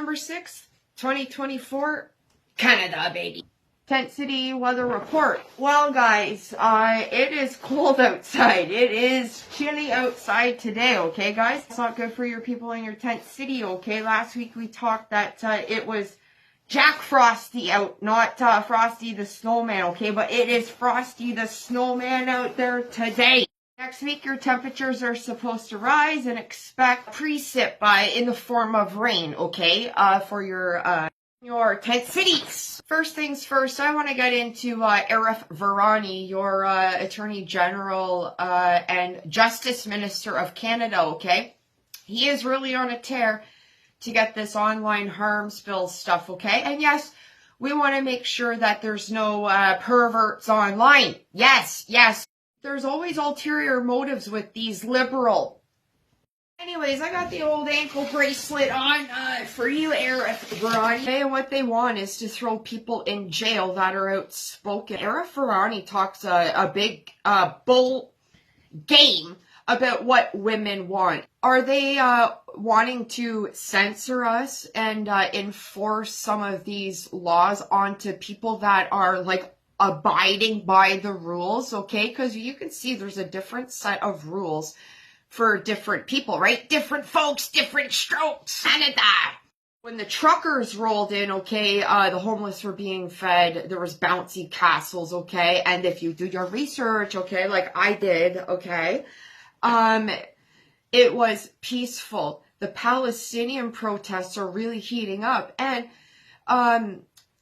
December 6th, 2024, Canada, baby. Tent City weather report. Well, guys, it is cold outside. It is chilly outside today, okay, guys? It's not good for your people in your tent city, okay? Last week we talked that it was Jack Frosty out, not Frosty the Snowman, okay? But it is Frosty the Snowman out there today. Next week, your temperatures are supposed to rise and expect precip in the form of rain, okay, for your tent cities. First things first, I want to get into Arif Virani, your Attorney General and Justice Minister of Canada, okay? He is really on a tear to get this online harms bill stuff, okay? And yes, we want to make sure that there's no perverts online. Yes, yes. There's always ulterior motives with these liberal. Anyways, I got the old ankle bracelet on for you, Arif Virani. And what they want is to throw people in jail that are outspoken. Arif Virani talks a big bull game about what women want. Are they wanting to censor us and enforce some of these laws onto people that are like abiding by the rules, okay? Because you can see there's a different set of rules for different people, right? Different folks, different strokes. Canada. When the truckers rolled in, okay, the homeless were being fed. There was bouncy castles, okay? And if you do your research, okay, like I did, okay, it was peaceful. The Palestinian protests are really heating up. And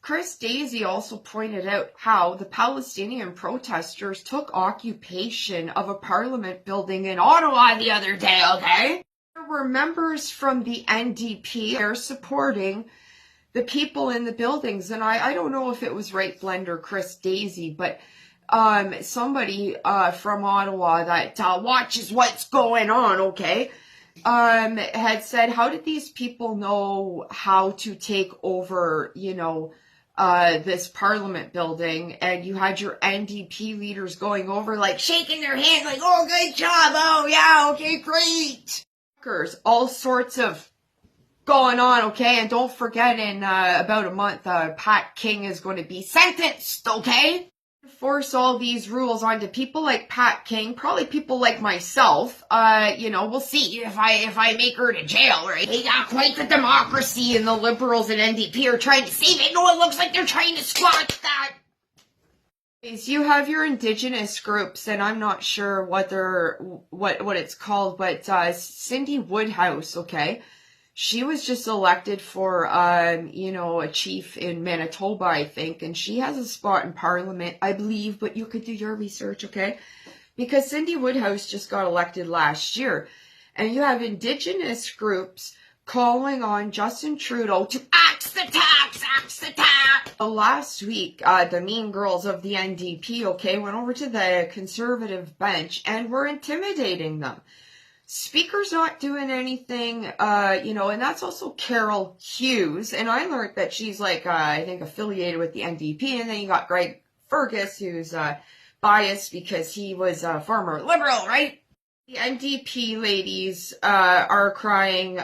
Chris Daisy also pointed out how the Palestinian protesters took occupation of a parliament building in Ottawa the other day, okay? There were members from the NDP there supporting the people in the buildings. And I don't know if it was Right Blend or Chris Daisy, but somebody from Ottawa that watches what's going on, okay, had said, how did these people know how to take over, you know, this parliament building? And you had your NDP leaders going over, like, shaking their hands, like, oh, good job, oh, yeah, okay, great. All sorts of going on, okay? And don't forget, in about a month, Pat King is going to be sentenced, okay? Force all these rules onto people like Pat King, probably people like myself. You know, we'll see if I make her to jail, right? They got quite the democracy, and the Liberals and NDP are trying to save it. No, it looks like they're trying to squash that. You have your Indigenous groups, and I'm not sure what it's called, but Cindy Woodhouse, okay? She was just elected for, you know, a chief in Manitoba, I think, and she has a spot in Parliament, I believe, but you could do your research, okay? Because Cindy Woodhouse just got elected last year, and you have Indigenous groups calling on Justin Trudeau to axe the tax, axe the tax. Last week, the mean girls of the NDP, okay, went over to the Conservative bench and were intimidating them. Speaker's not doing anything, you know, and that's also Carol Hughes. And I learned that she's like, I think affiliated with the NDP. And then you got Greg Fergus, who's biased because he was a former Liberal, right? The NDP ladies are crying,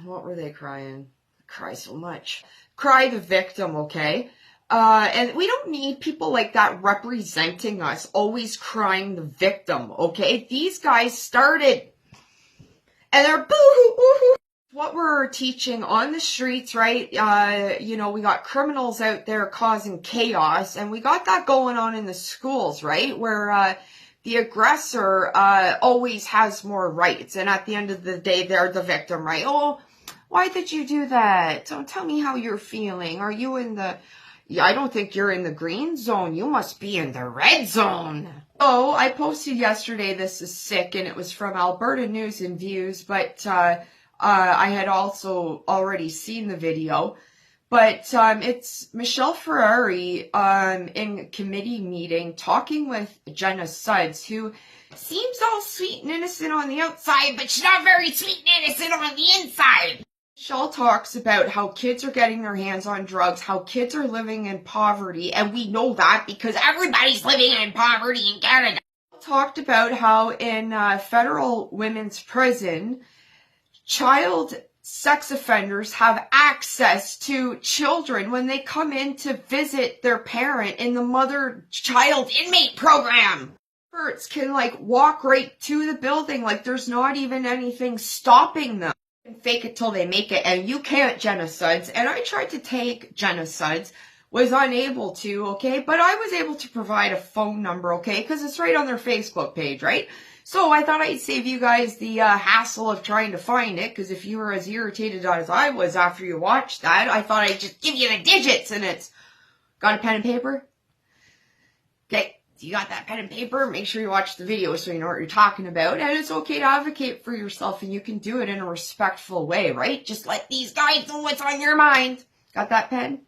what were they crying? I cry so much. Cry the victim, okay? And we don't need people like that representing us, always crying the victim, okay? These guys started, and they're boo-hoo, boo-hoo. What we're teaching on the streets, right? You know, we got criminals out there causing chaos, and we got that going on in the schools, right? Where the aggressor always has more rights, and at the end of the day, they're the victim, right? Oh, why did you do that? Don't tell me how you're feeling. Are you in the... Yeah, I don't think you're in the green zone. You must be in the red zone. Oh, I posted yesterday, this is sick, and it was from Alberta News and Views, but I had also already seen the video. But it's Michelle Ferrari in committee meeting talking with Jenna Suds, who seems all sweet and innocent on the outside, but she's not very sweet and innocent on the inside. Michelle talks about how kids are getting their hands on drugs, how kids are living in poverty, and we know that because everybody's living in poverty in Canada. Talked about how in federal women's prison, child sex offenders have access to children when they come in to visit their parent in the mother-child inmate program. Experts can like walk right to the building like there's not even anything stopping them. And fake it till they make it, and you can't genocides. And I tried to take genocides, was unable to, okay? But I was able to provide a phone number, okay? Because it's right on their Facebook page, right? So I thought I'd save you guys the hassle of trying to find it, because if you were as irritated as I was after you watched that, I thought I'd just give you the digits, and it's... Got a pen and paper? Okay, you got that pen and paper? Make sure you watch the video so you know what you're talking about, and it's okay to advocate for yourself, and you can do it in a respectful way, right? Just let these guys know what's on your mind. Got that pen?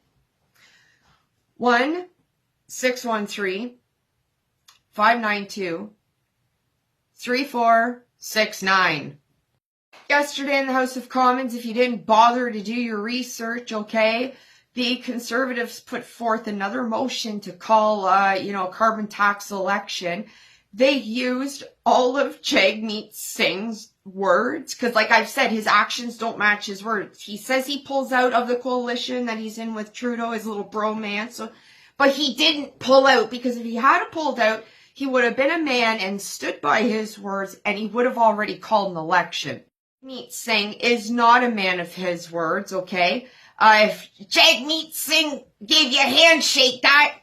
1-613-592-3469. Yesterday in the House of Commons, if you didn't bother to do your research, okay, the Conservatives put forth another motion to call, carbon tax election. They used all of Jagmeet Singh's words, because like I've said, his actions don't match his words. He says he pulls out of the coalition that he's in with Trudeau, his little bromance, but he didn't pull out, because if he had pulled out, he would have been a man and stood by his words, and he would have already called an election. Jagmeet Singh is not a man of his words, okay? If Jagmeet Singh gave you a handshake, that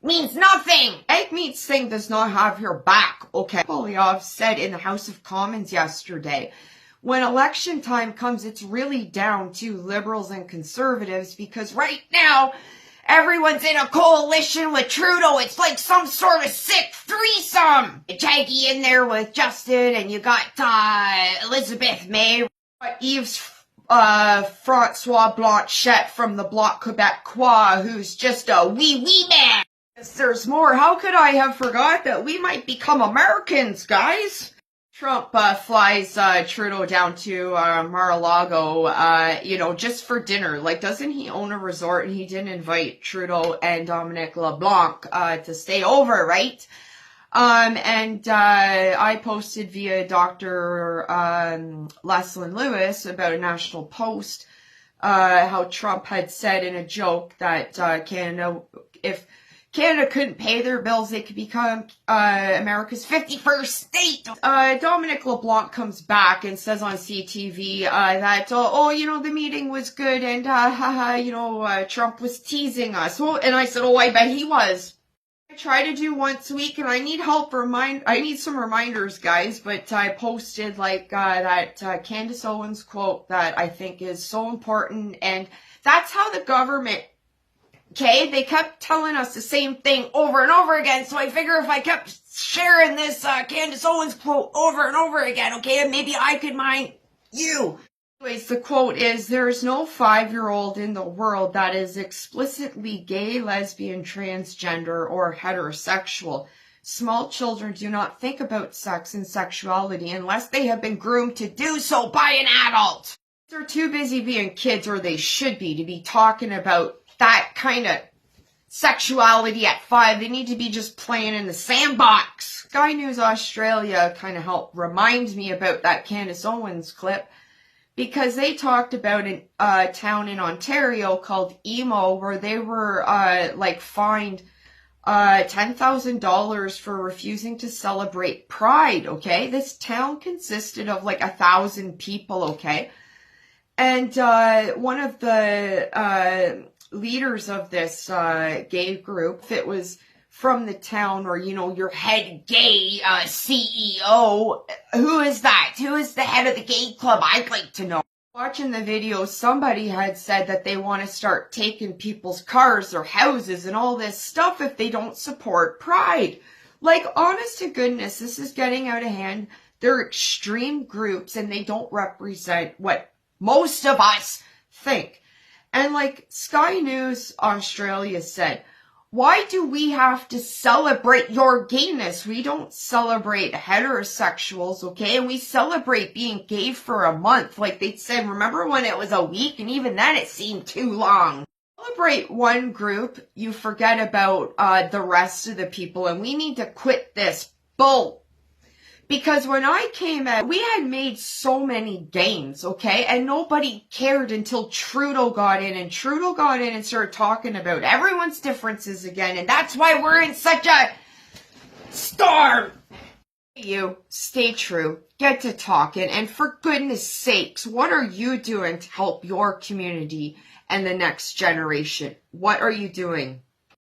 means nothing. Jagmeet Singh does not have your back, okay? Poilievre said in the House of Commons yesterday, when election time comes, it's really down to Liberals and Conservatives, because right now, everyone's in a coalition with Trudeau. It's like some sort of sick threesome. Jaggy in there with Justin, and you got Elizabeth May, Yves Francois Blanchette from the Bloc Québécois, who's just a wee man. There's more. How could I have forgot that we might become Americans, guys? Trump flies Trudeau down to Mar-a-Lago, just for dinner. Like, doesn't he own a resort? And he didn't invite Trudeau and Dominic LeBlanc to stay over, right? I posted via Dr. Leslyn Lewis about a National Post, how Trump had said in a joke that Canada, if Canada couldn't pay their bills, they could become America's 51st state. Dominic LeBlanc comes back and says on CTV that, the meeting was good, and Trump was teasing us. And I said, I bet he was. I try to do once a week, and I need help. I need some reminders, guys. But I posted that Candace Owens quote that I think is so important, and that's how the government. Okay, they kept telling us the same thing over and over again, so I figure if I kept sharing this Candace Owens quote over and over again, okay, maybe I could mind you. Anyways, the quote is, "There's no 5-year-old in the world that is explicitly gay, lesbian, transgender, or heterosexual. Small children do not think about sex and sexuality unless they have been groomed to do so by an adult. They're too busy being kids, or they should be, to be talking about that kind of sexuality at 5. They need to be just playing in the sandbox." Sky News Australia kind of helped remind me about that Candace Owens clip, because they talked about a town in Ontario called Emo, where they were fined $10,000 for refusing to celebrate Pride, okay? This town consisted of 1,000 people, okay? And one of the leaders of this gay group, it was from the town, or your head gay CEO. Who is that? Who is the head of the gay club? I'd like to know. Watching the video, somebody had said that they want to start taking people's cars or houses and all this stuff if they don't support Pride. Honest to goodness, this is getting out of hand. They're extreme groups, and they don't represent what most of us think. And Sky News Australia said, why do we have to celebrate your gayness? We don't celebrate heterosexuals, okay? And we celebrate being gay for a month. Like they said, remember when it was a week? And even then it seemed too long. Celebrate one group, you forget about the rest of the people. And we need to quit this bull Because when I came out, we had made so many gains, okay? And nobody cared until Trudeau got in. And Trudeau got in and started talking about everyone's differences again. And that's why we're in such a storm. You stay true, get to talking. And for goodness sakes, what are you doing to help your community and the next generation? What are you doing?